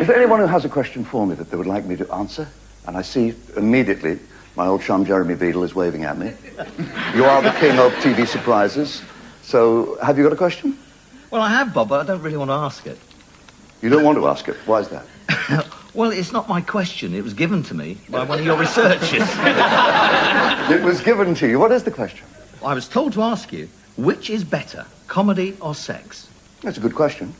Is there anyone who has a question for me that they would like me to answer? And I see immediately my old chum Jeremy Beadle is waving at me. You are the king of TV surprises. So, have you got a question? Well, I have, Bob, but I don't really want to ask it. You don't want to ask it? Why is that? Well, it's not my question. It was given to me by one of your researchers. It was given to you. What is the question? I was told to ask you, which is better, comedy or sex? That's a good question.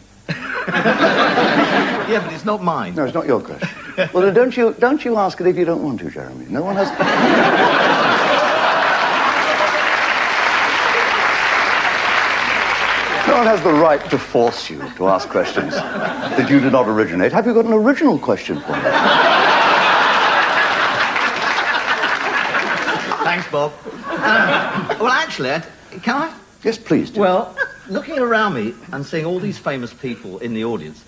Yeah, but it's not mine. No, it's not your question. Well, then don't you ask it if you don't want to, Jeremy. No one has... No one has the right to force you to ask questions that you did not originate. Have you got an original question for me? Thanks, Bob. Well, actually, can I? Yes, please do. Well, looking around me and seeing all these famous people in the audience,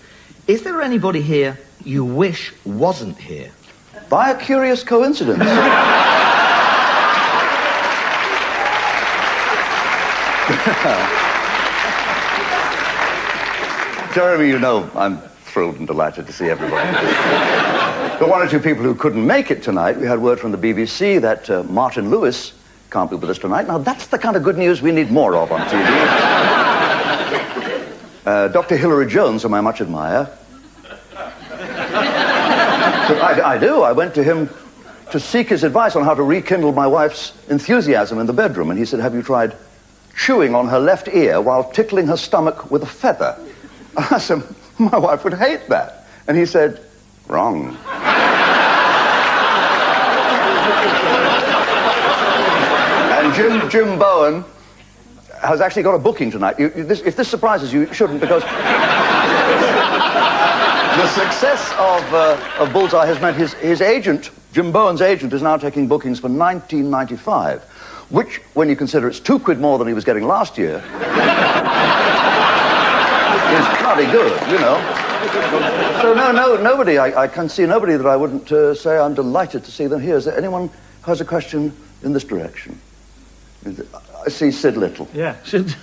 is there anybody here you wish wasn't here? By a curious coincidence. Jeremy, you know I'm thrilled and delighted to see everybody. The one or two people who couldn't make it tonight, we had word from the BBC that Martin Lewis can't be with us tonight. Now, that's the kind of good news we need more of on TV. Dr. Hilary Jones, whom I much admire. I do. I went to him to seek his advice on how to rekindle my wife's enthusiasm in the bedroom, and he said, have you tried chewing on her left ear while tickling her stomach with a feather? I said, my wife would hate that. And he said, wrong. And Jim Bowen has actually got a booking tonight. If this surprises you, it shouldn't, because the success of Bullseye has meant his agent, Jim Bowen's agent, is now taking bookings for 1995, which, when you consider it's £2 more than he was getting last year, is bloody good, you know. So nobody, I can see nobody that I wouldn't say I'm delighted to see them here. Is there anyone who has a question in this direction? I see Sid Little. Yeah, Sid.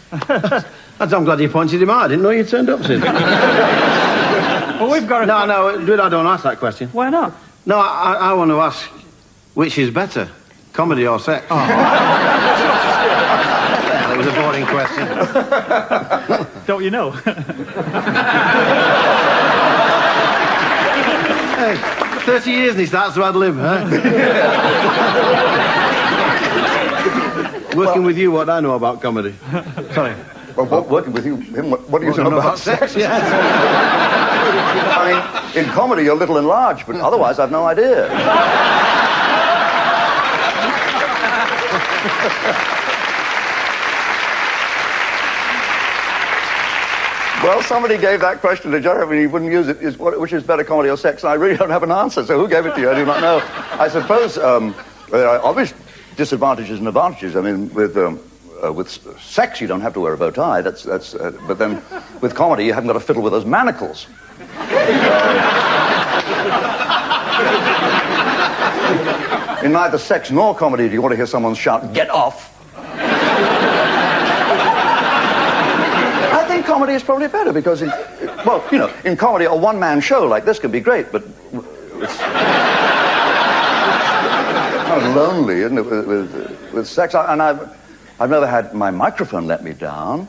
I'm glad you pointed him out. I didn't know you turned up, Sid. Well, we've got a... No, I don't ask that question. Why not? No, I want to ask, which is better, comedy or sex? Oh. That was a boring question. Don't you know? Hey, 30 years and he starts to ad-lib, huh? Working with you, what I know about comedy. Sorry. Well, working with you, what do you know about sex? Yes. I mean, in comedy, you're little and large, but otherwise, I've no idea. Well, somebody gave that question to Jeremy, he wouldn't use it. Which is better, comedy or sex? And I really don't have an answer, so who gave it to you? I do not know. I suppose there are obvious disadvantages and advantages. I mean, with sex, you don't have to wear a bow tie. But then, with comedy, you haven't got to fiddle with those manacles. In neither sex nor comedy do you want to hear someone shout, "Get off!" I think comedy is probably better because, in comedy, a one-man show like this can be great, but it's kind of lonely, isn't it, with sex? And I've never had my microphone let me down.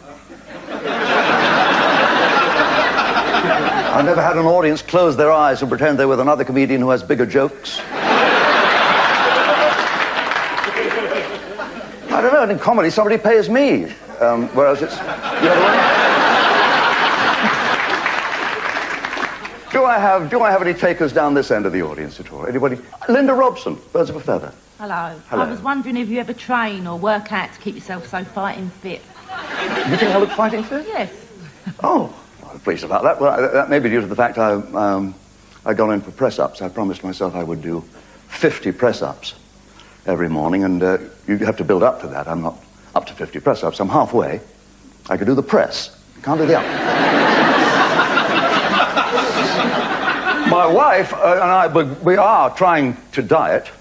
I've never had an audience close their eyes and pretend they're with another comedian who has bigger jokes. I don't know, in comedy, somebody pays me, whereas it's the other way. Do I have any takers down this end of the audience at all? Anybody? Linda Robson, Birds of a Feather. Hello. Hello. I was wondering if you ever train or work out to keep yourself so fighting fit. You think I look fighting fit? Yes. Oh, I'm pleased about that. Well, that may be due to the fact I've gone in for press-ups. I promised myself I would do 50 press-ups every morning, and you have to build up to that. I'm not up to 50 press-ups. I'm halfway. I could do the press. Can't do the up. My wife and I, we are trying to diet.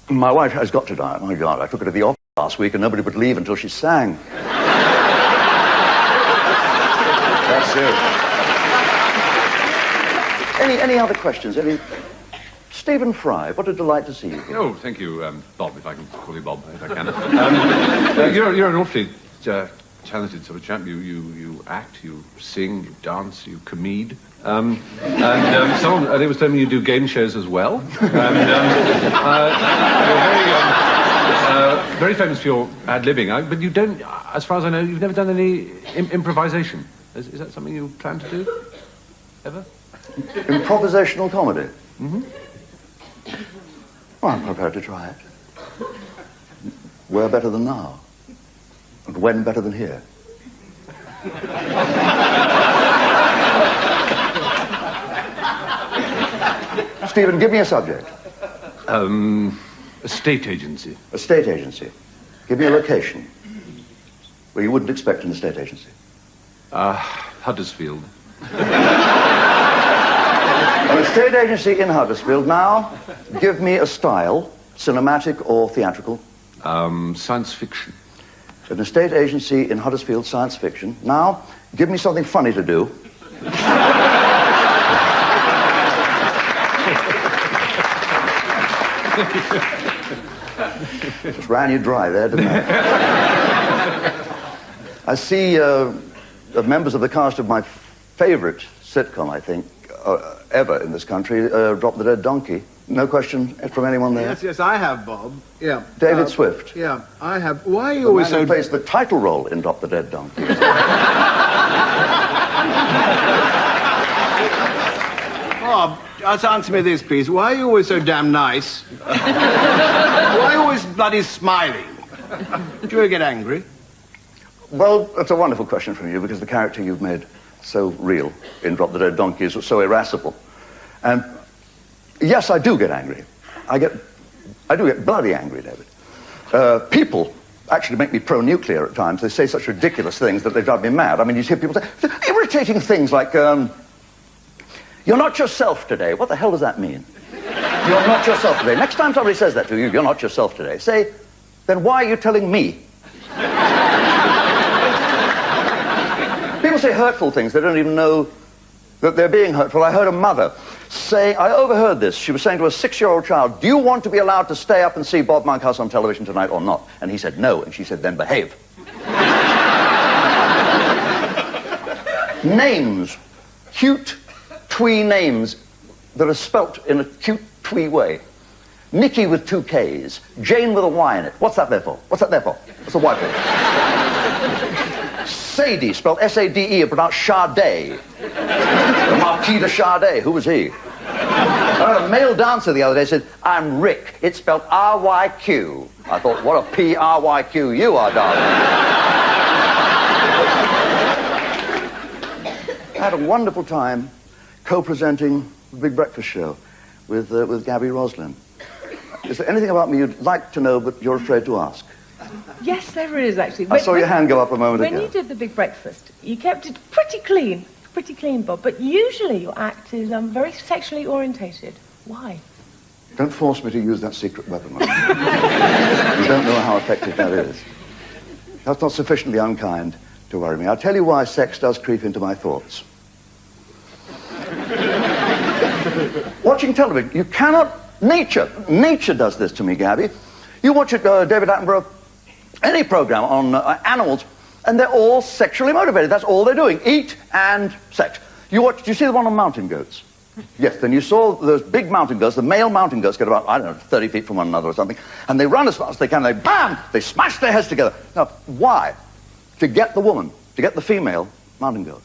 My wife has got to diet. My God, I took her to the opera last week and nobody would leave until she sang. That's it. Any other questions? Stephen Fry, what a delight to see you. Oh, thank you, Bob, if I can call you Bob, if I can. You're an awfully talented sort of chap. You act, you sing, you dance, you comede. Someone, I think, was telling me you do game shows as well. You're very famous for your ad-libbing, but you don't, as far as I know, you've never done any improvisation. Is that something you plan to do? Ever? Improvisational comedy? Mm-hmm. Well, I'm prepared to try it. Where better than now? And when better than here? Stephen, give me a subject. A state agency. A state agency. Give me a location where you wouldn't expect an estate agency. Huddersfield. An estate agency in Huddersfield. Now, give me a style, cinematic or theatrical. Science fiction. An estate agency in Huddersfield, science fiction. Now, give me something funny to do. Just ran you dry there, didn't I? I see members of the cast of my favorite sitcom, I think, ever in this country, Drop the Dead Donkey. No question from anyone there? Yes, I have, Bob. Yeah. David Swift. Yeah, I have. Why are you The always man who so... plays the title role in Drop the Dead Donkey. Bob, just answer me this, please. Why are you always so damn nice? Why are you always bloody smiling? Do you ever get angry? Well, that's a wonderful question from you, because the character you've made so real in Drop the Dead Donkey is so irascible. And yes, I do get angry. I do get bloody angry, David. People actually make me pro-nuclear at times. They say such ridiculous things that they drive me mad. I mean, you hear people say irritating things like, you're not yourself today. What the hell does that mean? You're not yourself today. Next time somebody says that to you, you're not yourself today, say, then why are you telling me? People say hurtful things. They don't even know that they're being hurtful. I heard a mother say, I overheard this. She was saying to a 6-year-old child, do you want to be allowed to stay up and see Bob Monkhouse on television tonight or not? And he said no. And she said, then behave. Names. Cute, twee names that are spelt in a cute, twee way. Nikki with 2 Ks. Jane with a Y in it. What's that there for? What's that there for? What's the Y for? Sadie, spelled S-A-D-E, and pronounced Sade. The Marquis de Sade. Who was he? A male dancer the other day said, I'm Rick. It's spelled R-Y-Q. I thought, what a P-R-Y-Q you are, darling. I had a wonderful time co-presenting the Big Breakfast Show with Gabby Roslin. Is there anything about me you'd like to know but you're afraid to ask? Yes, there is, actually. I saw your hand go up a moment ago. When you did the Big Breakfast, you kept it pretty clean, Bob, but usually your act is very sexually orientated. Why? Don't force me to use that secret weapon. You don't know how effective that is. That's not sufficiently unkind to worry me. I'll tell you why sex does creep into my thoughts. Watching television, you cannot... Nature does this to me, Gabby. You watch it, David Attenborough, any program on animals, and they're all sexually motivated. That's all they're doing. Eat and sex. Do you see the one on mountain goats? Yes, then you saw those big mountain goats, the male mountain goats get about, I don't know, 30 feet from one another or something, and they run as fast as they can, they bam! They smash their heads together. Now, why? To get the woman, to get the female mountain goat.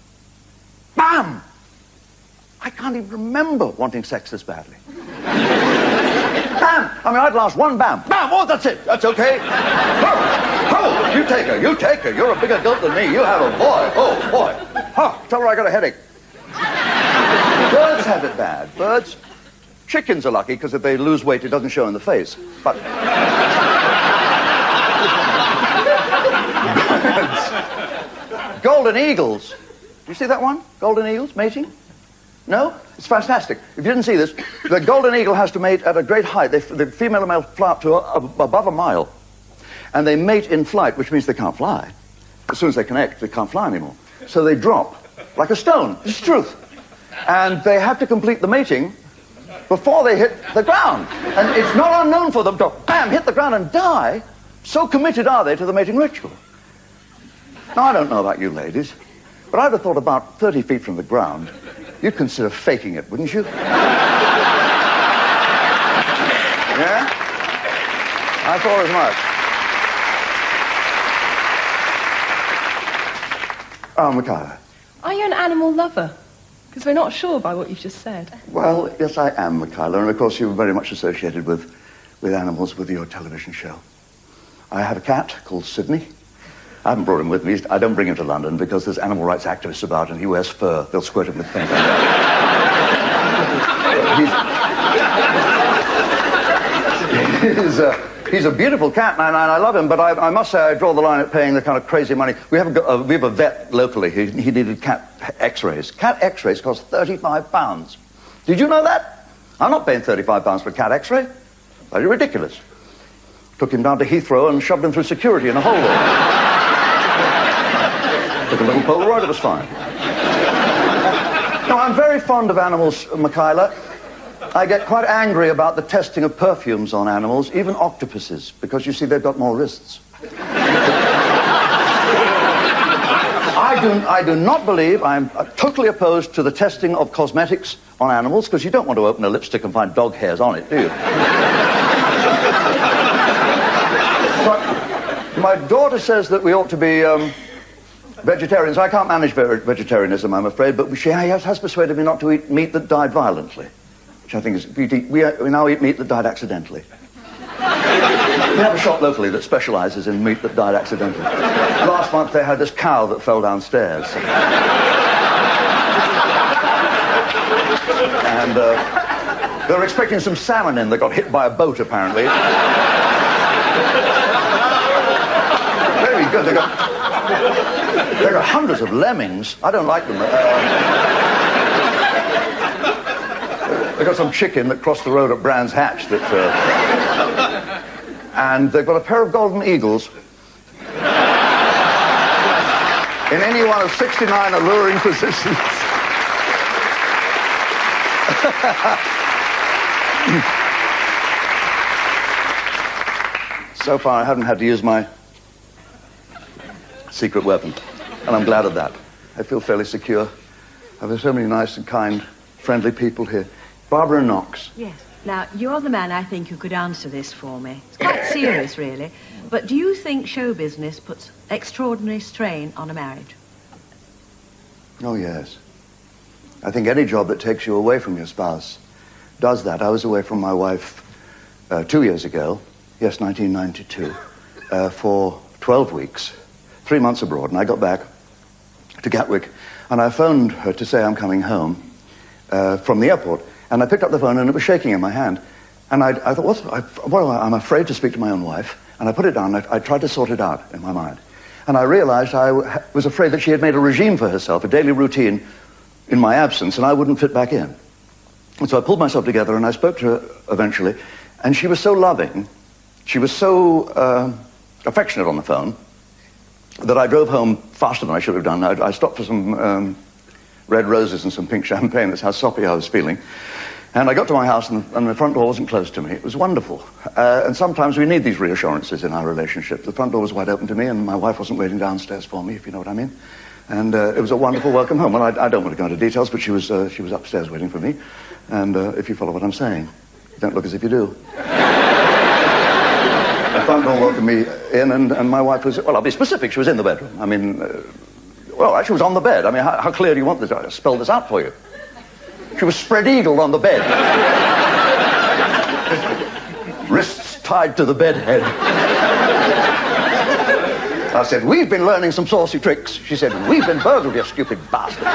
Bam! I can't even remember wanting sex this badly. Bam! I mean, I'd last one bam. Bam! Oh, that's it. That's okay. Oh, you take her. You take her. You're a bigger goat than me. You have a boy. Oh, boy. Oh, tell her I got a headache. Birds have it bad. Birds. Chickens are lucky because if they lose weight, it doesn't show in the face. But... birds. Golden eagles. Do you see that one? Golden eagles mating? No? It's fantastic. If you didn't see this, the golden eagle has to mate at a great height. The female and male fly up to above a mile. And they mate in flight, which means they can't fly. As soon as they connect, they can't fly anymore. So they drop like a stone. It's the truth. And they have to complete the mating before they hit the ground. And it's not unknown for them to, bam, hit the ground and die. So committed are they to the mating ritual. Now, I don't know about you ladies, but I'd have thought about 30 feet from the ground, you'd consider faking it, wouldn't you? Yeah? I thought as much. Oh, Michaela. Are you an animal lover? Because we're not sure by what you've just said. Well, yes, I am, Michaela, and of course you're very much associated with animals with your television show. I have a cat called Sydney. I haven't brought him with me. I don't bring him to London because there's animal rights activists about and he wears fur. They'll squirt him with things. He's a beautiful cat, and I love him, but I must say I draw the line at paying the kind of crazy money. We have a vet locally. He needed cat x-rays. Cat x-rays cost £35. Did you know that? I'm not paying £35 for a cat x-ray. That's ridiculous. Took him down to Heathrow and shoved him through security in a hole. Took a little Polaroid, it was fine. No, I'm very fond of animals, Michaela. I get quite angry about the testing of perfumes on animals, even octopuses, because you see they've got more wrists. I do not believe, I'm totally opposed to the testing of cosmetics on animals, because you don't want to open a lipstick and find dog hairs on it, do you? But my daughter says that we ought to be vegetarians. I can't manage vegetarianism, I'm afraid, but she has persuaded me not to eat meat that died violently. Which I think is, we now eat meat that died accidentally. We have a shop locally that specializes in meat that died accidentally. Last month they had this cow that fell downstairs. And they were expecting some salmon in that got hit by a boat, apparently. Very good. There are hundreds of lemmings. I don't like them. They've got some chicken that crossed the road at Brands Hatch and they've got a pair of golden eagles in any one of 69 alluring positions. So far, I haven't had to use my secret weapon, and I'm glad of that. I feel fairly secure. I've so many nice and kind, friendly people here. Barbara Knox. Yes. Now, you're the man I think who could answer this for me. It's quite serious, really. But do you think show business puts extraordinary strain on a marriage? Oh, yes. I think any job that takes you away from your spouse does that. I was away from my wife 2 years ago, yes, 1992, for 12 weeks, 3 months abroad, and I got back to Gatwick, and I phoned her to say I'm coming home from the airport. And I picked up the phone and it was shaking in my hand. And I thought, I'm afraid to speak to my own wife. And I put it down. I tried to sort it out in my mind. And I realized I was afraid that she had made a regime for herself, a daily routine in my absence, and I wouldn't fit back in. And so I pulled myself together and I spoke to her eventually. And she was so loving, she was so affectionate on the phone, that I drove home faster than I should have done. I stopped for some red roses and some pink champagne. That's how soppy I was feeling. And I got to my house and the front door wasn't closed to me. It was wonderful. And sometimes we need these reassurances in our relationship. The front door was wide open to me and my wife wasn't waiting downstairs for me, if you know what I mean. And it was a wonderful welcome home. Well, I don't want to go into details, but she was upstairs waiting for me. And if you follow what I'm saying, don't look as if you do. The front door welcomed me in and my wife was, well, I'll be specific, she was in the bedroom. I mean, well, actually, was on the bed. I mean, how clear do you want this? I'll spell this out for you. She was spread-eagled on the bed. Wrists tied to the bed head. I said, we've been learning some saucy tricks. She said, we've been burgled, you stupid bastard.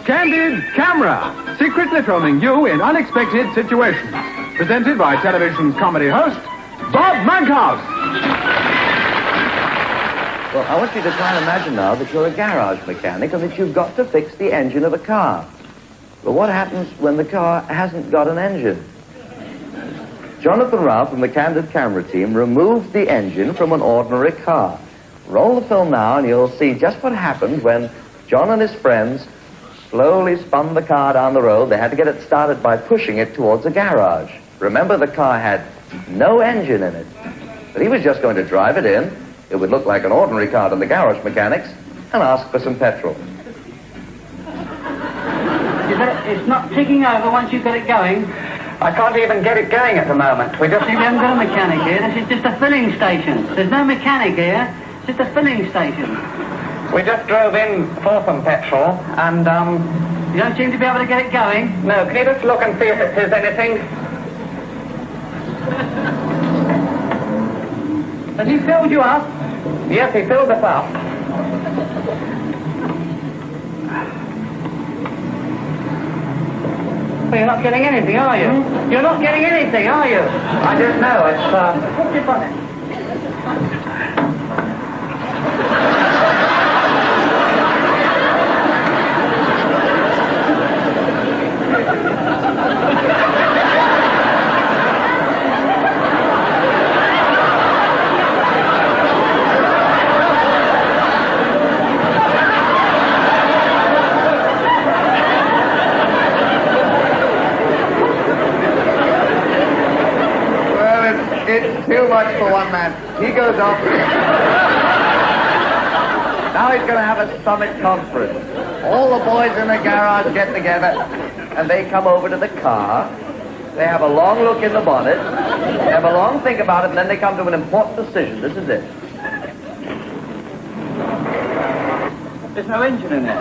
Candid Camera, secretly filming you in unexpected situations. Presented by television's comedy host, Bob Monkhouse. Well, I want you to try and imagine now that you're a garage mechanic and that you've got to fix the engine of a car. But what happens when the car hasn't got an engine? Jonathan Ralph from the Candid Camera team removed the engine from an ordinary car. Roll the film now and you'll see just what happened when John and his friends slowly spun the car down the road. They had to get it started by pushing it towards a garage. Remember, the car had no engine in it. But he was just going to drive it in. It would look like an ordinary car to the garage mechanics and ask for some petrol. It's not ticking over once you get it going. I can't even get it going at the moment. We haven't got a mechanic here. This is just a filling station. There's no mechanic here. It's just a filling station. We just drove in for some petrol and, You don't seem to be able to get it going. No, can you just look and see if it says anything? Has he filled you up? Yes, he filled us up. Well, you're not getting anything, are you? You're not getting anything, are you? I don't know, it's, What's your bonnet? It's too much for one man. He goes off. Now he's going to have a summit conference. All the boys in the garage get together, and they come over to the car. They have a long look in the bonnet. They have a long think about it, and then they come to an important decision. This is it. There's no engine in it.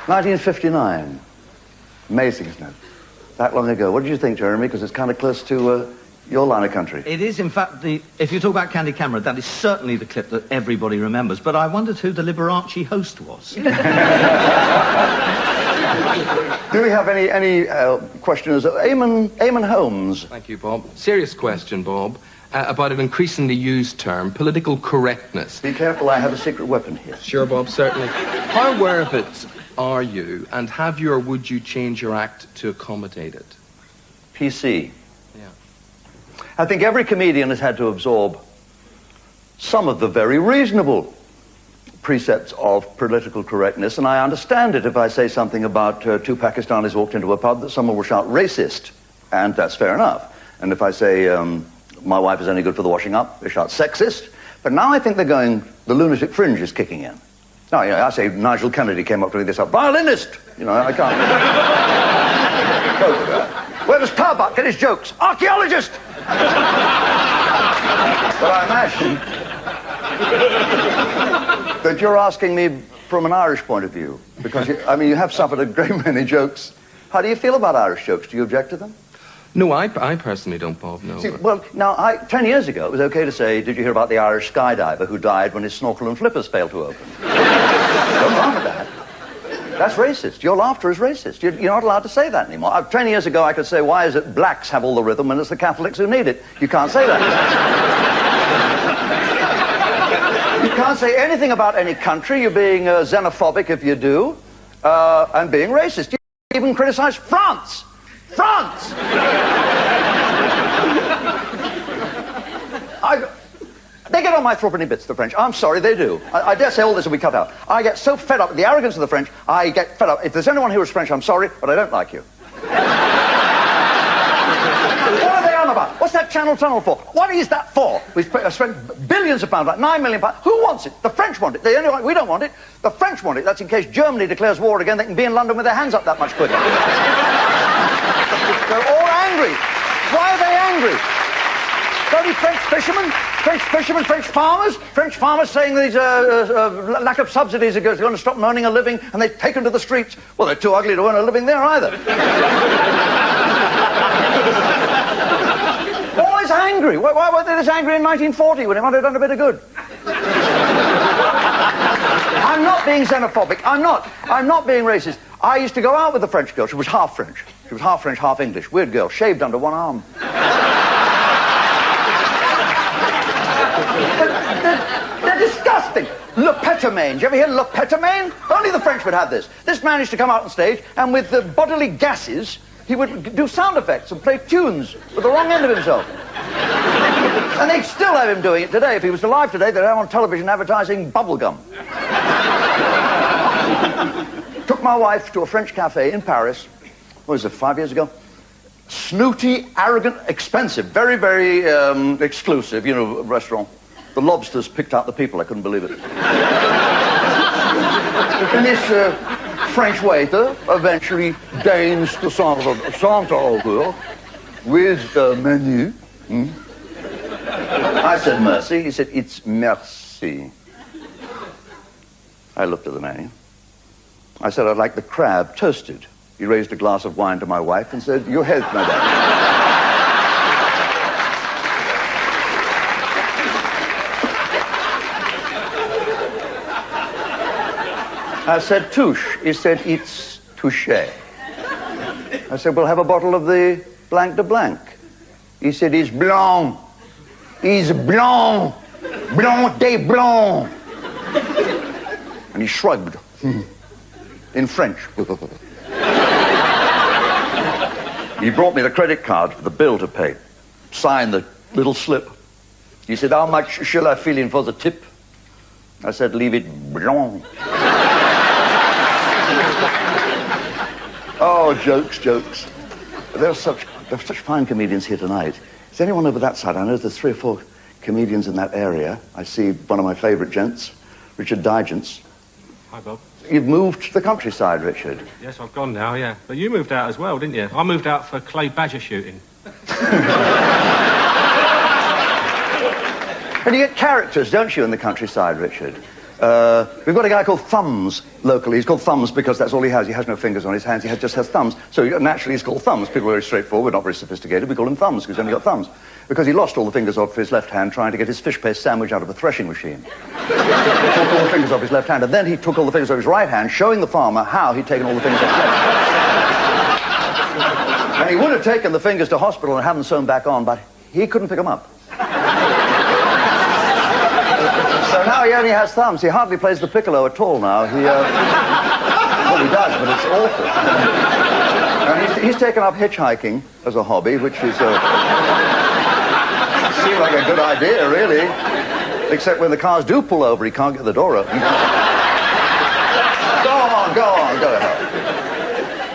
1959. Amazing, isn't it? That long ago. What did you think, Jeremy? Because it's kind of close to your line of country. It is, in fact, if you talk about Candid Camera, that is certainly the clip that everybody remembers. But I wondered who the Liberace host was. Do we have any questioners? Eamon Holmes. Thank you, Bob. Serious question, Bob, about an increasingly used term, political correctness. Be careful, I have a secret weapon here. Sure, Bob, certainly. How aware of it are you, and have you or would you change your act to accommodate it? PC. Yeah. I think every comedian has had to absorb some of the very reasonable precepts of political correctness, and I understand it if I say something about two Pakistanis walked into a pub that someone will shout racist, and that's fair enough. And if I say my wife is only good for the washing up, they shout sexist. But now I think they're going, the lunatic fringe is kicking in. Now, you know, I say Nigel Kennedy came up to me this up, violinist! You know, I can't. Where does Tarbuck get his jokes? Archaeologist! But I imagine that you're asking me from an Irish point of view, because, you have suffered a great many jokes. How do you feel about Irish jokes? Do you object to them? No, I personally don't, Bob, no. See, well, now, 10 years ago, it was okay to say, did you hear about the Irish skydiver who died when his snorkel and flippers failed to open? Don't laugh at that. That's racist. Your laughter is racist. You're not allowed to say that anymore. 10 years ago, I could say, why is it blacks have all the rhythm when it's the Catholics who need it? You can't say that. You can't say anything about any country. You're being xenophobic if you do, and being racist. You even criticize France. France! They get on my threepenny bits, the French. I'm sorry, they do. I dare say all this will be cut out. I get so fed up with the arrogance of the French, I get fed up. If there's anyone here who's French, I'm sorry, but I don't like you. What are they on about? What's that Channel Tunnel for? What is that for? We've spent billions of pounds, like £9 million. Who wants it? The French want it. We don't want it. The French want it. That's in case Germany declares war again, they can be in London with their hands up that much quicker. They're all angry. Why are they angry? Bloody French fishermen, French farmers saying these lack of subsidies are going to stop them earning a living, and they've taken to the streets. Well, they're too ugly to earn a living there either. Always angry. Why were they this angry in 1940 when it might have done a bit of good? I'm not being xenophobic. I'm not being racist. I used to go out with a French girl. She was half French. She was half French, half English. Weird girl, shaved under one arm. They're disgusting. Le Pétomane. Did you ever hear Le Pétomane? Only the French would have this. This man used to come out on stage, and with the bodily gases, he would do sound effects and play tunes with the wrong end of himself. And they'd still have him doing it today. If he was alive today, they'd have him on television advertising bubble gum. Took my wife to a French cafe in Paris. What was it, 5 years ago? Snooty, arrogant, expensive, very, very exclusive, restaurant. The lobsters picked out the people. I couldn't believe it. And this French waiter eventually deigns to s'entendre with the menu. I said, merci. He said, it's merci. I looked at the menu. I said, I'd like the crab toasted. He raised a glass of wine to my wife and said, your health, madame. I said, touche. He said, it's touché. I said, we'll have a bottle of the blanc de blanc. He said, it's blanc. It's blanc. Blanc de blanc. And he shrugged. In French. He brought me the credit card for the bill to pay. Signed the little slip. He said, how much shall I fill in for the tip? I said, leave it blanc. Oh, jokes. There's such fine comedians here tonight. Is anyone over that side? I know there's 3 or 4 comedians in that area. I see one of my favourite gents, Richard Digance. Hi, Bob. You've moved to the countryside, Richard. Yes, I've gone now, yeah. But you moved out as well, didn't you? I moved out for clay badger shooting. And you get characters, don't you, in the countryside, Richard? We've got a guy called Thumbs locally. He's called Thumbs because that's all he has. He has no fingers on his hands. He just has thumbs. So naturally he's called Thumbs. People are very straightforward, not very sophisticated. We call him Thumbs because he's only got thumbs. Because he lost all the fingers off his left hand trying to get his fish paste sandwich out of a threshing machine. He took all the fingers off his left hand, and then he took all the fingers off his right hand, showing the farmer how he'd taken all the fingers off his left hand. And he would have taken the fingers to hospital and have them sewn back on, but he couldn't pick them up. So now he only has thumbs. He hardly plays the piccolo at all now. Well, he does, but it's awful. And he's taken up hitchhiking as a hobby, which is seems like a good idea, really. Except when the cars do pull over, he can't get the door open. Go ahead.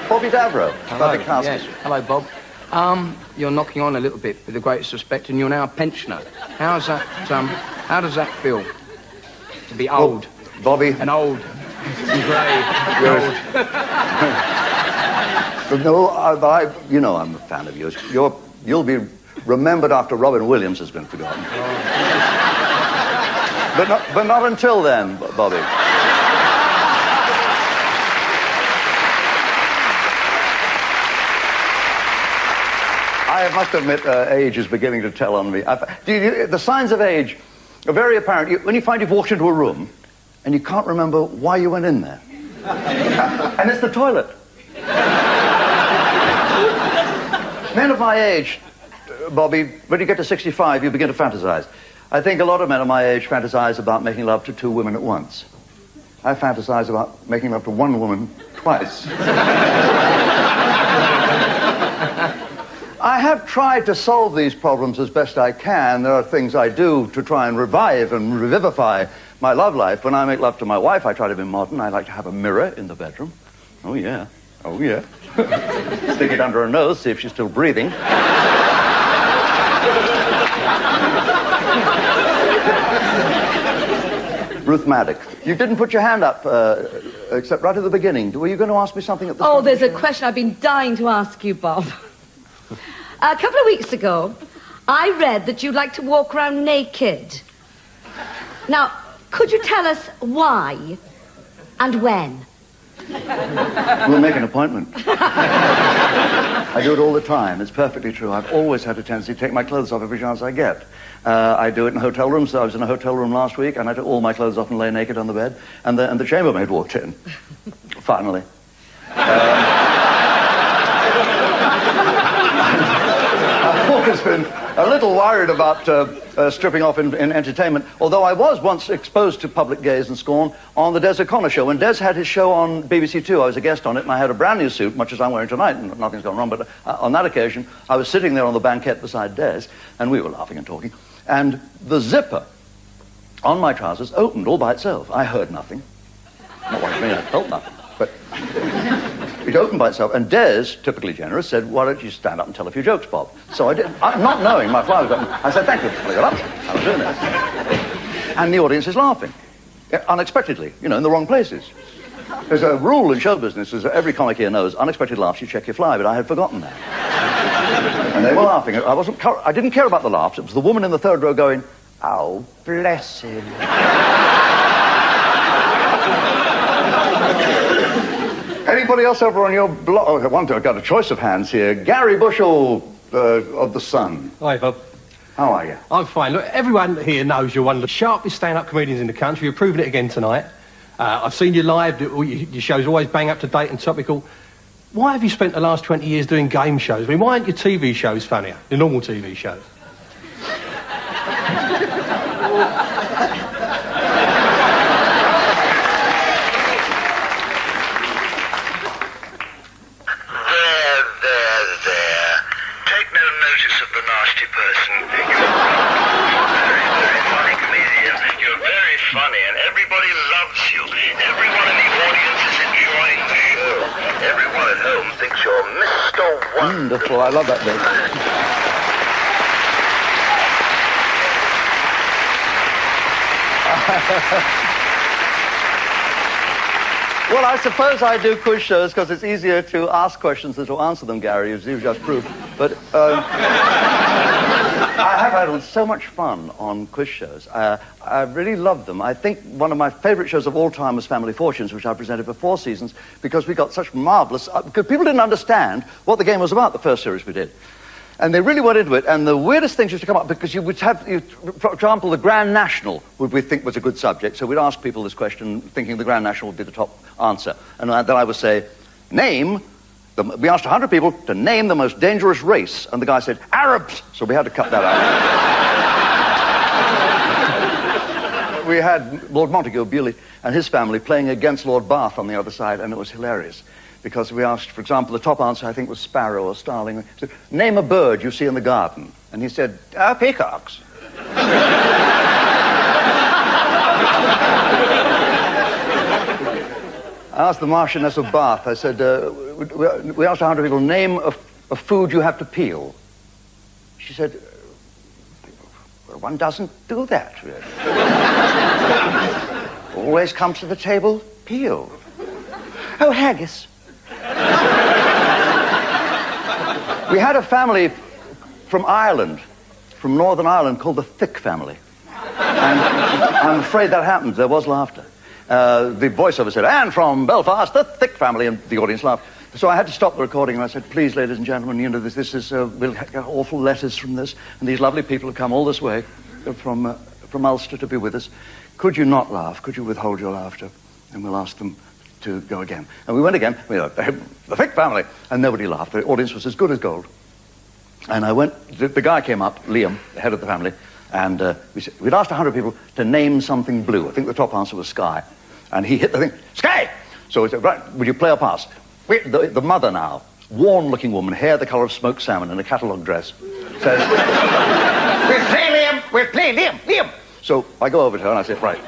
Bobby Davro. Hello, yes. Hello, Bob. You're knocking on a little bit with the greatest respect, and you're now a pensioner. How does that feel? To be old. Oh, Bobby. And old. And grey. No, I'm a fan of yours. You'll be remembered after Robin Williams has been forgotten. But not until then, Bobby. I must admit, age is beginning to tell on me. The signs of age are very apparent. When you find you've walked into a room and you can't remember why you went in there. And it's the toilet. Men of my age, Bobby, when you get to 65, you begin to fantasize. I think a lot of men of my age fantasize about making love to 2 women at once. I fantasize about making love to 1 woman twice. I have tried to solve these problems as best I can. There are things I do to try and revive and revivify my love life. When I make love to my wife, I try to be modern. I like to have a mirror in the bedroom. Oh, yeah. Stick it under her nose, see if she's still breathing. Ruth Maddox, you didn't put your hand up, except right at the beginning. Were you going to ask me something at the Oh, there's a question I've been dying to ask you, Bob. A couple of weeks ago, I read that you'd like to walk around naked. Now, could you tell us why and when? We'll make an appointment. I do it all the time. It's perfectly true. I've always had a tendency to take my clothes off every chance I get. I do it in hotel rooms. So I was in a hotel room last week, and I took all my clothes off and lay naked on the bed, and the chambermaid walked in. Finally. I've always been a little worried about stripping off in entertainment, although I was once exposed to public gaze and scorn on the Des O'Connor show. When Des had his show on BBC Two, I was a guest on it, and I had a brand new suit, much as I'm wearing tonight, and nothing's gone wrong, but on that occasion, I was sitting there on the banquette beside Des, and we were laughing and talking, and the zipper on my trousers opened all by itself. I heard nothing. Not what I mean, I felt nothing, but it opened by itself, and Des, typically generous, said, why don't you stand up and tell a few jokes, Bob? So I did, not knowing my fly was open, I said, thank you. I got up, I was doing that. And the audience is laughing, unexpectedly, in the wrong places. There's a rule in show business, as every comic here knows, unexpected laughs, you check your fly, but I had forgotten that. And they were laughing. I didn't care about the laughs. It was the woman in the third row going, oh, bless him. Anybody else over on your block? Oh, I've got a choice of hands here. Gary Bushell of The Sun. Hi, Bob. How are you? I'm fine. Look, everyone here knows you're one of the sharpest stand-up comedians in the country. You're proving it again tonight. I've seen you live. Your show's always bang up to date and topical. Why have you spent the last 20 years doing game shows? I mean, why aren't your TV shows funnier, the normal TV shows? Wonderful, I love that bit. Well, I suppose I do quiz shows because it's easier to ask questions than to answer them, Gary, as you've just proved. But I have had so much fun on quiz shows. I really love them. I think one of my favorite shows of all time was Family Fortunes, which I presented for 4 seasons, because we got such marvelous... because people didn't understand what the game was about, the first series we did. And they really went into it, and the weirdest things used to come up, because you would have, for example, the Grand National we think was a good subject, so we'd ask people this question, thinking the Grand National would be the top answer. And then I would say, we asked 100 people to name the most dangerous race, and the guy said, Arabs! So we had to cut that out. We had Lord Montague of Bewley and his family playing against Lord Bath on the other side, and it was hilarious. Because we asked, for example, the top answer, I think, was sparrow or starling. So, name a bird you see in the garden. And he said, peacocks. I asked the Marchioness of Bath, I said, we asked 100 people, name a food you have to peel. She said, well, one doesn't do that, really. Always comes to the table, peeled. Oh, haggis. We had a family from Ireland, from Northern Ireland, called the Thick family. And I'm afraid that happened. There was laughter. The voiceover said, and from Belfast, the Thick family, and the audience laughed. So I had to stop the recording, and I said, please, ladies and gentlemen, this is, we'll get awful letters from this, and these lovely people have come all this way from Ulster to be with us. Could you not laugh? Could you withhold your laughter? And we'll ask them to go again. And we went again, the Thick family, and nobody laughed. The audience was as good as gold. And I went, the guy came up, Liam, the head of the family, and we'd asked 100 people to name something blue. I think the top answer was sky. And he hit the thing, sky! So we said, right, would you play or pass? The mother now, worn-looking woman, hair the colour of smoked salmon in a catalogue dress, says, we'll play Liam, we'll play Liam. So I go over to her and I say, right.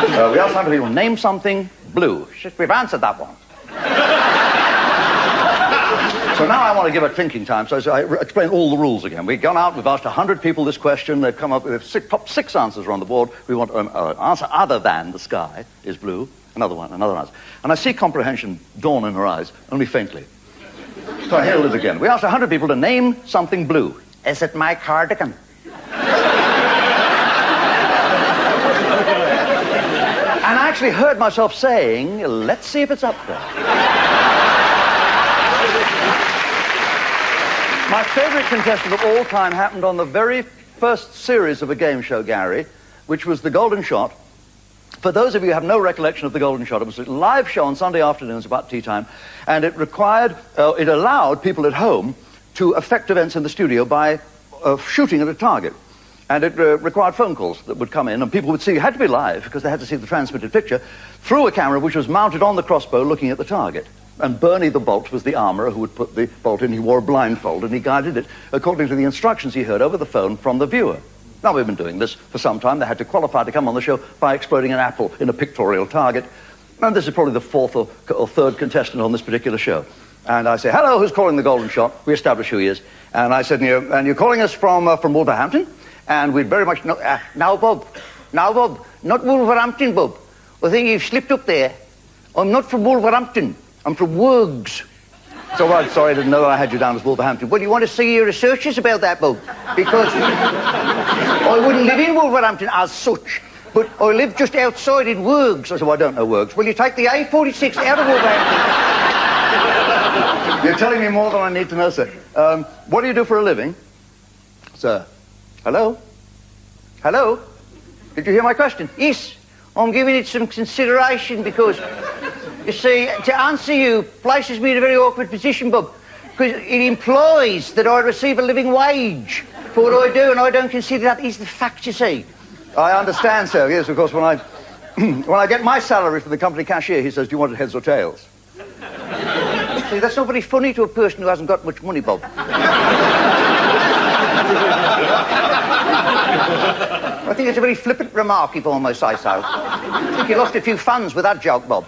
We asked 100 people, name something blue. She said, we've answered that one. So now I want to give a thinking time, so I explain all the rules again. We've gone out, we've asked 100 people this question, they've come up with top 6 answers are on the board. We want an answer other than the sky is blue. Another one, another answer. And I see comprehension dawn in her eyes, only faintly. So I hear it again. We asked 100 people to name something blue. Is it my cardigan? And I actually heard myself saying, let's see if it's up there. My favourite contestant of all time happened on the very first series of a game show, Gary, which was The Golden Shot. For those of you who have no recollection of The Golden Shot, it was a live show on Sunday afternoons about tea time, and it allowed people at home to affect events in the studio by shooting at a target. And it required phone calls that would come in, and people would see, you had to be live, because they had to see the transmitted picture, through a camera which was mounted on the crossbow looking at the target. And Bernie the Bolt was the armourer who would put the bolt in. He wore a blindfold, and he guided it according to the instructions he heard over the phone from the viewer. Now, we've been doing this for some time. They had to qualify to come on the show by exploding an apple in a pictorial target. And this is probably the fourth or third contestant on this particular show. And I say, hello, who's calling The Golden Shot? We establish who he is. And I said, and you're calling us from Wolverhampton? And we'd very much know... Now, Bob, not Wolverhampton, Bob. I think you've slipped up there. I'm not from Wolverhampton. I'm from Worgs. So I'm sorry, I didn't know I had you down as Wolverhampton. Well, you want to see your researches about that, Bob? Because I wouldn't live in Wolverhampton as such, but I live just outside in Worgs. I said, well, I don't know Worgs. Will you take the A46 out of Wolverhampton? You're telling me more than I need to know, sir. What do you do for a living? Sir. Hello? Hello? Did you hear my question? Yes. I'm giving it some consideration because... You see, to answer you places me in a very awkward position, Bob, because it implies that I receive a living wage for what I do, and I don't consider that is the fact, you see. I understand, sir. Yes, of course, when I get my salary from the company cashier, he says, do you want it heads or tails? See, that's not very funny to a person who hasn't got much money, Bob. I think it's a very flippant remark, if I may say so. I think you lost a few funds with that joke, Bob.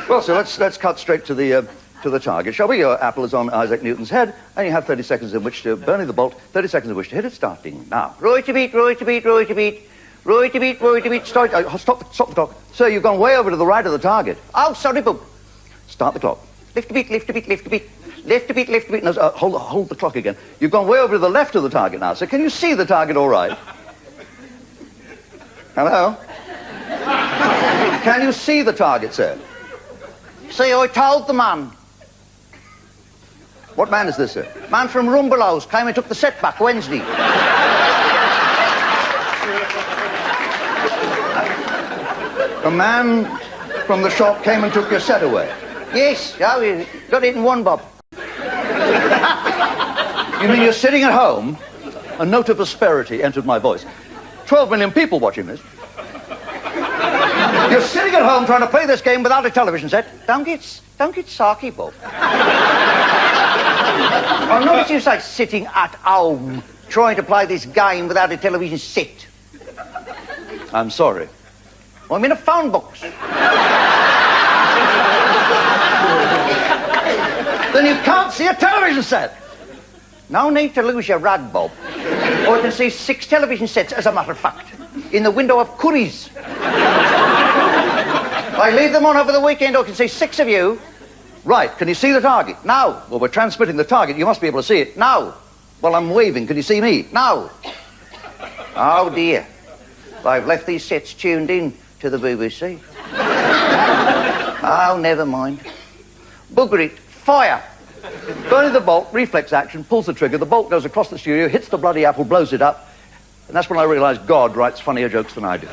Well, so let's cut straight to the target, shall we? Your apple is on Isaac Newton's head, and you have 30 seconds in which to Bernie the Bolt, 30 seconds in which to hit it, starting now. Right to beat, right to beat, right to beat. Right to beat, right to beat. Stop the clock. Sir, you've gone way over to the right of the target. Oh, sorry, Bob. Start the clock. Lift a beat, lift a beat, lift a beat. Lift a beat, lift a beat. No, hold the clock again. You've gone way over to the left of the target now, sir. Can you see the target all right? Hello? Can you see the target, sir? See, I told the man. What man is this, sir? Man from Rumbelows came and took the set back Wednesday. A man from the shop came and took your set away. Yes, yeah, we got it in one, Bob. You mean you're sitting at home? A note of asperity entered my voice. 12 million people watching this. You're sitting at home trying to play this game without a television set. Don't get sarky, Bob. I notice you say sitting at home trying to play this game without a television set. I'm sorry. I'm in a phone box. Then you can't see a television set. No need to lose your rag, Bob. I can see 6 television sets, as a matter of fact, in the window of Curry's. I leave them on over the weekend, I can see 6 of you. Right, can you see the target? No. Well, we're transmitting the target, you must be able to see it. No. Well, I'm waving, can you see me? No. Oh, dear. I've left these sets tuned in to the BBC. Oh, never mind. Bugger it. Fire! Bernie the Bolt, reflex action, pulls the trigger, the bolt goes across the studio, hits the bloody apple, blows it up, and that's when I realised God writes funnier jokes than I do.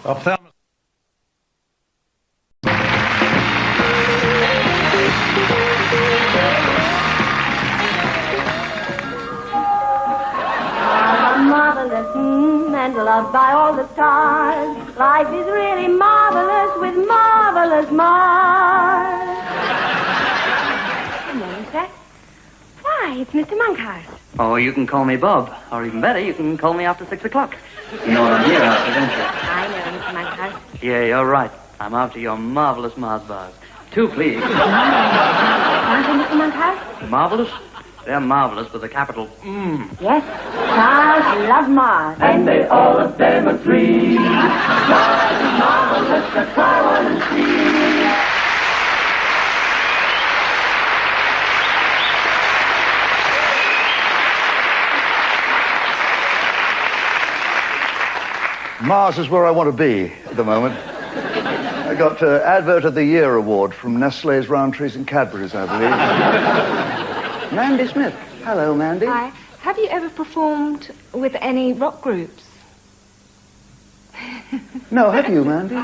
Ophthalmos. Marvelous and loved by all the stars. Life is really marvelous with marvelous Mars. Good morning, sir. Why, it's Mr. Monkhouse. Oh, you can call me Bob. Or even better, you can call me after 6 o'clock. You know what I'm here after, don't you? I know, Mr. Monkhouse. Yeah, you're right. I'm after your marvelous Mars bars. 2, please. Aren't you, Mr. Monkhouse? Marvelous? They're marvellous with a capital M. Yes, stars love Mars. And they all of them agree. Mars is marvelous, so try one and see. Mars is where I want to be at the moment. I got Advert of the Year award from Nestle's Roundtrees and Cadbury's, I believe. Mandy Smith. Hello, Mandy. Hi. Have you ever performed with any rock groups? No, have you, Mandy?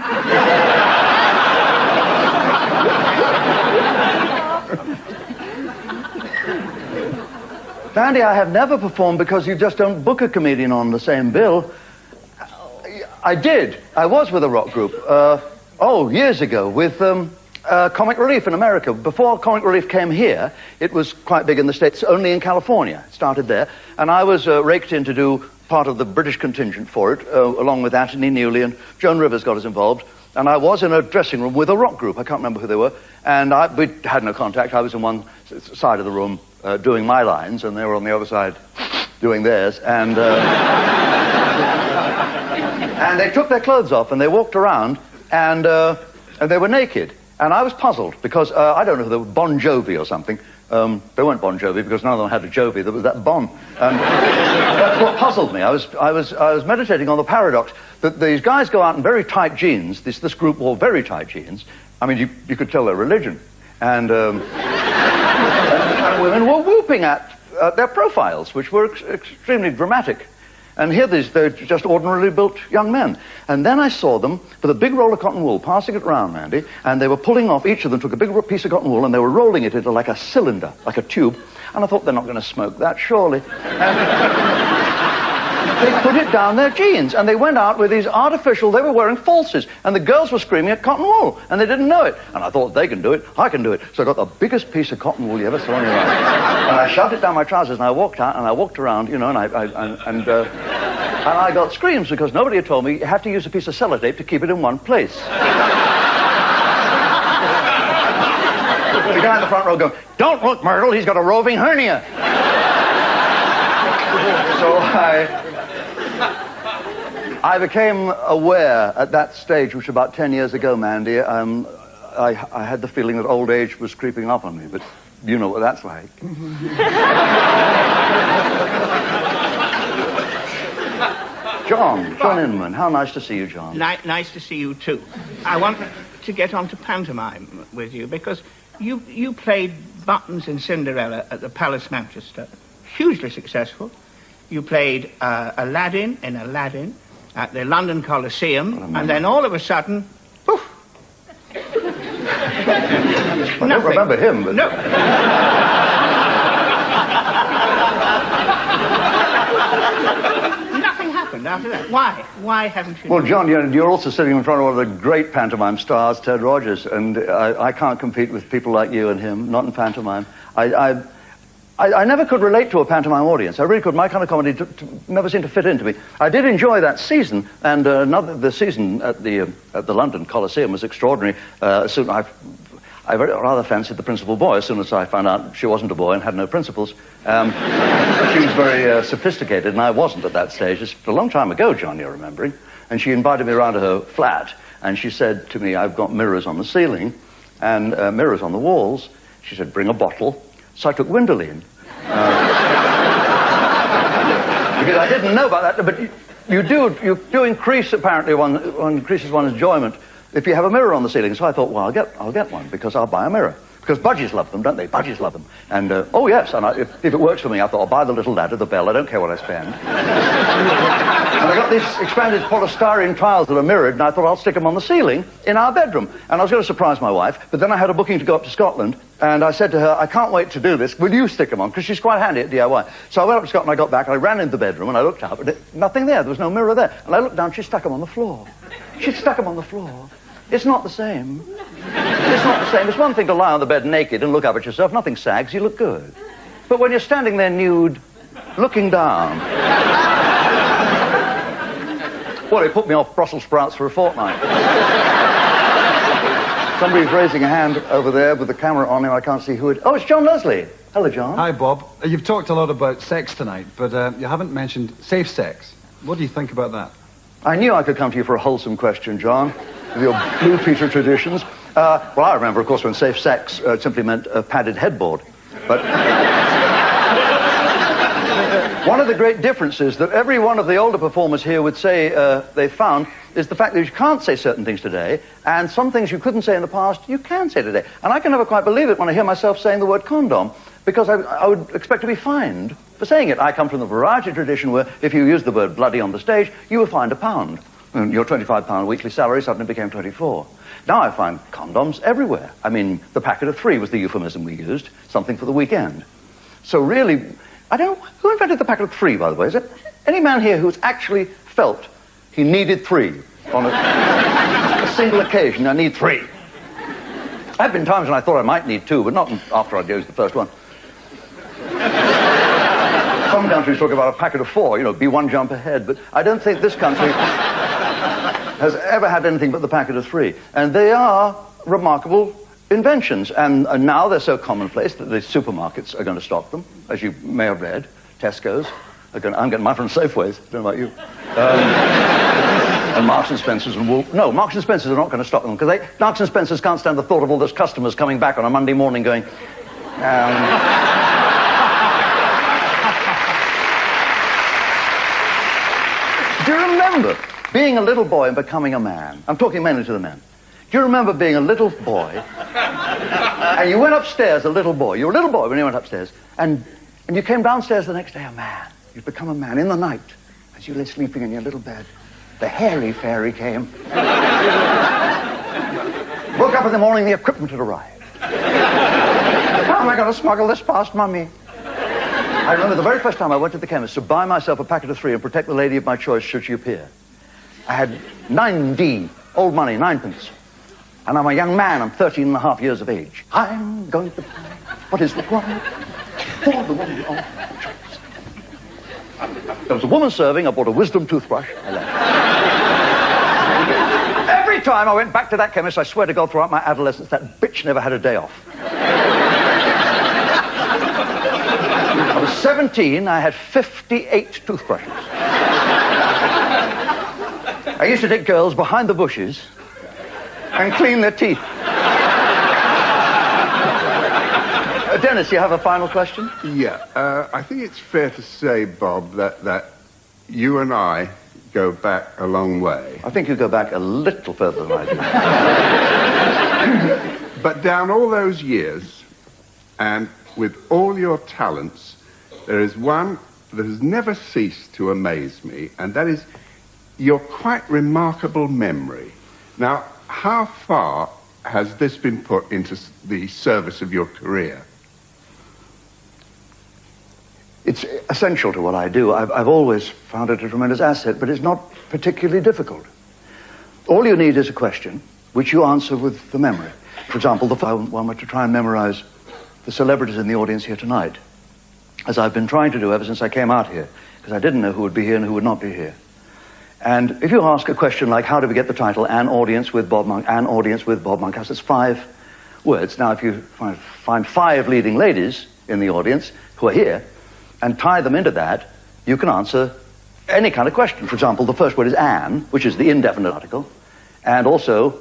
Mandy, I have never performed because you just don't book a comedian on the same bill. I did. I was with a rock group, years ago, with Comic Relief in America. Before Comic Relief came here, it was quite big in the States, only in California. It started there. And I was raked in to do part of the British contingent for it, along with Anthony Newley, and Joan Rivers got us involved. And I was in a dressing room with a rock group. I can't remember who they were. And we had no contact. I was in one side of the room doing my lines, and they were on the other side doing theirs. And... And they took their clothes off and they walked around and they were naked. And I was puzzled because I don't know if they were Bon Jovi or something. They weren't Bon Jovi because none of them had a Jovi. There was that Bon. And that's what puzzled me. I was meditating on the paradox that these guys go out in very tight jeans. This group wore very tight jeans. I mean, you could tell their religion. And women were whooping at their profiles, which were extremely dramatic. And here they're just ordinarily built young men. And then I saw them with a big roll of cotton wool, passing it around, Mandy, and they were pulling off, each of them took a big piece of cotton wool, and they were rolling it into like a cylinder, like a tube. And I thought, they're not going to smoke that, surely. And they put it down their jeans, and they went out with these artificial, they were wearing falsies, and the girls were screaming at cotton wool, and they didn't know it. And I thought, they can do it, I can do it. So I got the biggest piece of cotton wool you ever saw in your life. And I shoved it down my trousers, and I walked out, and I walked around, you know, and I got screams because nobody had told me you have to use a piece of sellotape to keep it in one place. The guy in the front row going, "Don't look, Myrtle, he's got a roving hernia." So I became aware at that stage, which was about 10 years ago, Mandy, I had the feeling that old age was creeping up on me, but you know what that's like. John Inman. How nice to see you, John. Nice to see you, too. I want to get on to pantomime with you, because you played Buttons in Cinderella at the Palace, Manchester. Hugely successful. You played Aladdin in Aladdin at the London Coliseum, and then all of a sudden, poof. I don't remember him, but... No. Nothing happened after that. Why? Why haven't you... Well, John, you're also sitting in front of one of the great pantomime stars, Ted Rogers, and I can't compete with people like you and him, not in pantomime. I never could relate to a pantomime audience. I really could. My kind of comedy never seemed to fit into me. I did enjoy that season, and the season at the London Coliseum was extraordinary. Soon I rather fancied the principal boy as soon as I found out she wasn't a boy and had no principles. She was very sophisticated, and I wasn't at that stage. It's a long time ago, John, you're remembering. And she invited me around to her flat, and she said to me, "I've got mirrors on the ceiling and mirrors on the walls." She said, "Bring a bottle." So I took Windoline. Because I didn't know about that, but you do increase, apparently, one increases one's enjoyment if you have a mirror on the ceiling. So I thought, well, I'll get one, because I'll buy a mirror. Because budgies love them, don't they? Budgies love them. And, oh, yes, and if it works for me, I thought, I'll buy the little ladder, the bell, I don't care what I spend. And I got these expanded polystyrene tiles that are mirrored, and I thought I'll stick them on the ceiling in our bedroom. And I was going to surprise my wife, but then I had a booking to go up to Scotland, and I said to her, "I can't wait to do this. Will you stick them on?" Because she's quite handy at DIY. So I went up to Scotland, I got back, and I ran into the bedroom, and I looked up, and nothing there. There was no mirror there. And I looked down, she stuck them on the floor. She'd stuck them on the floor. It's not the same. It's not the same. It's one thing to lie on the bed naked and look up at yourself. Nothing sags. You look good. But when you're standing there nude, looking down... Well, it put me off Brussels sprouts for a fortnight. Somebody's raising a hand over there with the camera on him. I can't see who it... Oh, it's John Leslie. Hello, John. Hi, Bob. You've talked a lot about sex tonight, but you haven't mentioned safe sex. What do you think about that? I knew I could come to you for a wholesome question, John, with your Blue Peter traditions. Well, I remember, of course, when safe sex simply meant a padded headboard. But one of the great differences that every one of the older performers here would say they found is the fact that you can't say certain things today, and some things you couldn't say in the past, you can say today. And I can never quite believe it when I hear myself saying the word condom, because I would expect to be fined for saying it. I come from the variety tradition where if you use the word bloody on the stage, you were fined £1. And your £25 weekly salary suddenly became 24. Now I find condoms everywhere. I mean, the packet of 3 was the euphemism we used, something for the weekend. So really, I don't know, who invented the packet of 3, by the way? Is it any man here who's actually felt he needed 3 on a single occasion? I need 3. There have been times when I thought I might need 2, but not after I'd used the first one. Some countries talk about a packet of 4, you know, be one jump ahead, but I don't think this country has ever had anything but the packet of 3. And they are remarkable inventions, and now they're so commonplace that the supermarkets are going to stock them, as you may have read. Tesco's. I'm getting mine from Safeways, I don't know about you. And Marks and Spencer's and Woolworths. No, Marks and Spencer's are not going to stock them, because Marks and Spencer's can't stand the thought of all those customers coming back on a Monday morning going, Do you remember being a little boy and becoming a man? I'm talking mainly to the men. Do you remember being a little boy, and you went upstairs a little boy? You were a little boy when you went upstairs, and you came downstairs the next day a man. You'd become a man in the night, as you lay sleeping in your little bed. The hairy fairy came. Woke up in the morning, the equipment had arrived. How am I going to smuggle this past Mummy? I remember the very first time I went to the chemist to buy myself a packet of 3 and protect the lady of my choice should she appear. I had 9D, old money, 9pence. And I'm a young man, I'm 13 and a half years of age. I'm going to buy what is required for the woman of my choice. There was a woman serving, I bought a wisdom toothbrush, I left. Every time I went back to that chemist, I swear to God, throughout my adolescence, that bitch never had a day off. I was 17, I had 58 toothbrushes. I used to take girls behind the bushes and clean their teeth. Dennis, you have a final question? Yeah, I think it's fair to say, Bob, that you and I go back a long way. I think you go back a little further than I do. But down all those years, and with all your talents, there is one that has never ceased to amaze me, and that is your quite remarkable memory. Now, how far has this been put into the service of your career? It's essential to what I do. I've always found it a tremendous asset, but it's not particularly difficult. All you need is a question, which you answer with the memory. For example, the one were to try and memorize the celebrities in the audience here tonight, as I've been trying to do ever since I came out here, because I didn't know who would be here and who would not be here. And if you ask a question like, how do we get the title, An Audience with Bob Monkhouse, it's 5 words. Now, if you find 5 leading ladies in the audience who are here, and tie them into that, you can answer any kind of question. For example, the first word is Anne, which is the indefinite article, and also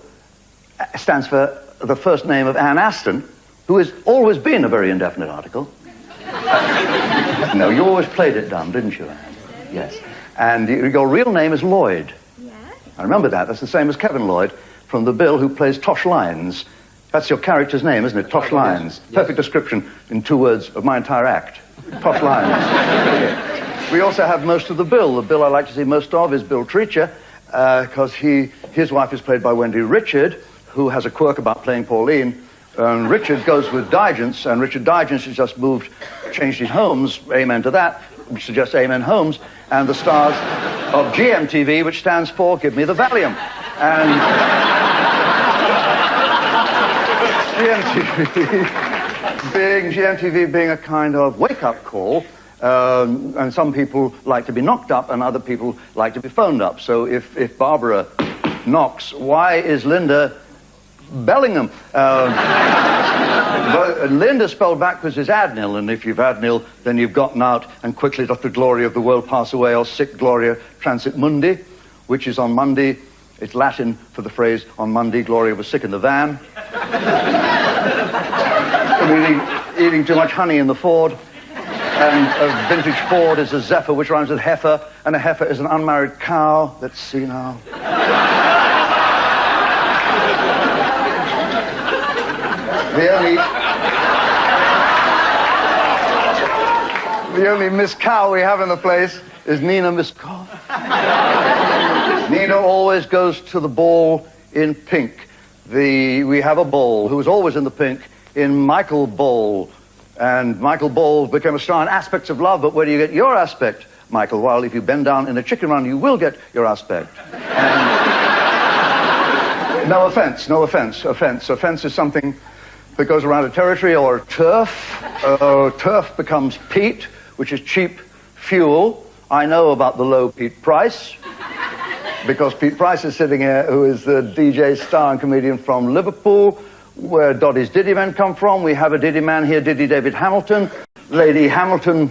stands for the first name of Anne Aston, who has always been a very indefinite article. No, you always played it dumb, didn't you, Anne? Yes. And your real name is Lloyd. Yes. I remember that. That's the same as Kevin Lloyd from The Bill, who plays Tosh Lyons. That's your character's name, isn't it? Tosh Lyons. Yes. Perfect description in 2 words of my entire act. Tosh Lyons. We also have most of the Bill. The Bill I like to see most of is Bill Treacher, because his wife is played by Wendy Richard, who has a quirk about playing Pauline. Richard goes with Digance, and Richard Digance has just changed his homes, amen to that, which suggests Amen Homes, and the stars of GMTV, which stands for Give Me the Valium. And GMTV being a kind of wake-up call, and some people like to be knocked up and other people like to be phoned up. So if Barbara knocks, why is Linda Bellingham. But Linda spelled backwards is Adnil, and if you've Adnil, then you've gotten out, and quickly doth the glory of the world pass away, or sic gloria transit mundi, which is on Monday. It's Latin for the phrase, on Monday, Gloria was sick in the van. eating too much honey in the Ford. And a vintage Ford is a Zephyr, which rhymes with heifer, and a heifer is an unmarried cow. Let's see now. The only Miss Cow we have in the place is Nina Miss Cow. Nina always goes to the ball in pink. We have a Ball who was always in the pink in Michael Ball. And Michael Ball became a star in Aspects of Love, but where do you get your aspect, Michael? Well, if you bend down in a chicken run, you will get your aspect. And no offense. Offense is something that goes around a territory, or turf. Turf becomes peat, which is cheap fuel. I know about the low Pete Price, because Pete Price is sitting here, who is the DJ star and comedian from Liverpool, where Doddy's Diddy Men come from. We have a Diddy man here, Diddy David Hamilton. Lady Hamilton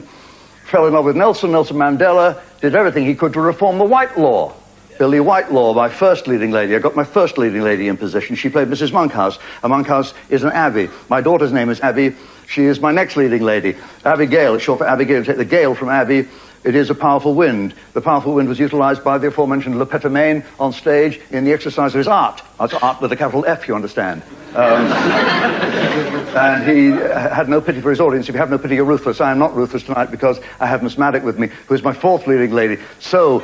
fell in love with Nelson Mandela, did everything he could to reform the White Law. Billy Whitelaw, my first leading lady. I got my first leading lady in position. She played Mrs. Monkhouse. A Monkhouse is an Abbey. My daughter's name is Abby. She is my next leading lady. Abigail, it's short for Abigail. Take the Gale from Abbey. It is a powerful wind. The powerful wind was utilized by the aforementioned Le Petomane on stage in the exercise of his art. That's art with a capital F, you understand. And he had no pity for his audience. If you have no pity, you're ruthless. I am not ruthless tonight because I have Miss Maddock with me, who is my fourth leading lady. So,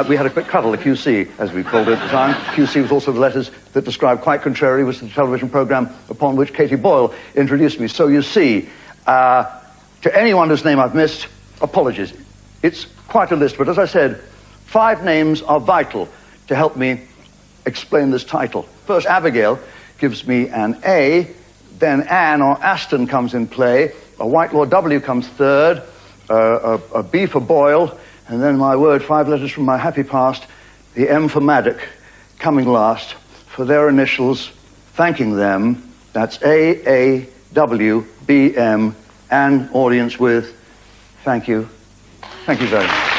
we had a quick cuddle, a QC, as we called it at the time. QC was also the letters that described Quite Contrary, was the television program upon which Katie Boyle introduced me. So you see, to anyone whose name I've missed, apologies. It's quite a list, but as I said, 5 names are vital to help me explain this title. First, Abigail gives me an A, then Anne or Aston comes in play, a Whitelaw W comes third, a B for Boyle, and then my word, 5 letters from my happy past, the M for Maddock, coming last, for their initials, thanking them. That's AAWBM, and audience with thank you. Thank you very much.